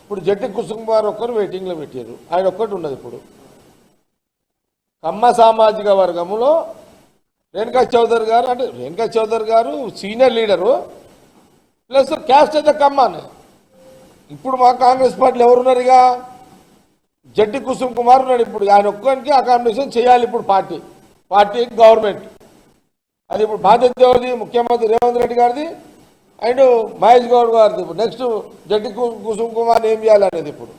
ఇప్పుడు జట్టి కుసుకుమార్ ఒక్కరు వెయిటింగ్లో పెట్టారు, ఆయన ఒక్కటి ఉన్నది. ఇప్పుడు కమ్మ సామాజిక వర్గంలో రేణుకా చౌదరి గారు, అంటే రేణుకా చౌదరి గారు సీనియర్ లీడరు ప్లస్ క్యాస్ట్ అయితే కమ్మానే. ఇప్పుడు మా కాంగ్రెస్ పార్టీలో ఎవరున్నారు? ఇక జట్టి కుసుమ్ కుమార్ ఉన్నాడు. ఇప్పుడు ఆయన ఒక్కరికి అకామిడేషన్ చేయాలి. ఇప్పుడు పార్టీ గవర్నమెంట్ అది ఇప్పుడు బాధ్యత ఎవరిది? ముఖ్యమంత్రి రేవంత్ రెడ్డి గారిది అండ్ మహేష్ గౌడ్ గారిది. ఇప్పుడు నెక్స్ట్ జట్టి కుసుమ్ కుమార్ ఏం చేయాలనేది ఇప్పుడు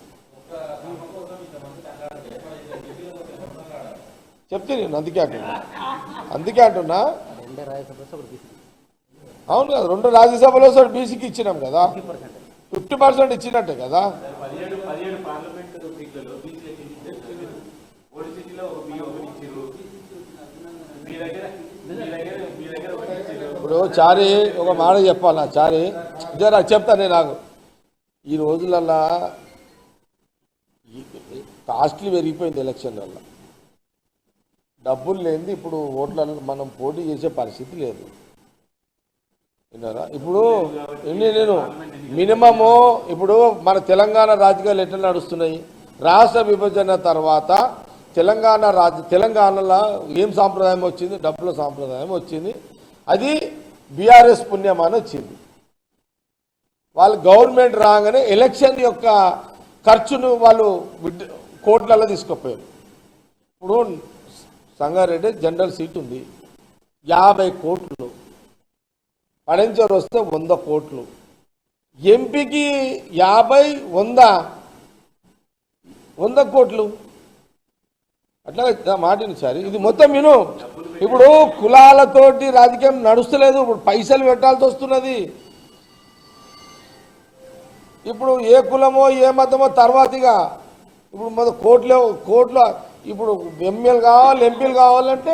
చెప్తే నేను అందుకే అంటున్నా. అవును కదా, 2 రాజ్యసభలో బీసీకి ఇచ్చినాం కదా, 50% ఇచ్చినట్టే కదా. ఇప్పుడు చారి ఒక మాట చెప్పాలా? చారి జరా చెప్తాను నేను. నాకు ఈ రోజులల్లా కాస్ట్లీ పెరిగిపోయింది. ఎలక్షన్ వల్ల డబ్బులు లేనిది ఇప్పుడు ఓట్లలో మనం పోటీ చేసే పరిస్థితి లేదు. విన్నారా? ఇప్పుడు నేను మినిమము ఇప్పుడు మన తెలంగాణ రాజకీయాలు ఎట్లా నడుస్తున్నాయి? రాష్ట్ర విభజన తర్వాత తెలంగాణలో ఏం సాంప్రదాయం వచ్చింది? డబ్బుల సాంప్రదాయం వచ్చింది. అది బీఆర్ఎస్ పుణ్యం అని వచ్చింది. వాళ్ళు గవర్నమెంట్ రాగానే ఎలక్షన్ యొక్క ఖర్చును వాళ్ళు కోట్లలో తీసుకుపోయారు. ఇప్పుడు సంగారెడ్డి జనరల్ సీట్ ఉంది, 50 కోట్లు. పడంచర్ వస్తే 100 కోట్లు. ఎంపీకి 50, 100 కోట్లు. అట్లా మాటిని సార్, ఇది మొత్తం విను. ఇప్పుడు కులాలతోటి రాజకీయం నడుస్తలేదు. ఇప్పుడు పైసలు పెట్టాల్సి వస్తున్నది. ఇప్పుడు ఏ కులమో ఏ మతమో తర్వాతగా ఇప్పుడు మన కోట్ల ఇప్పుడు ఎమ్మెల్యేలు కావాలి, ఎంపీలు కావాలంటే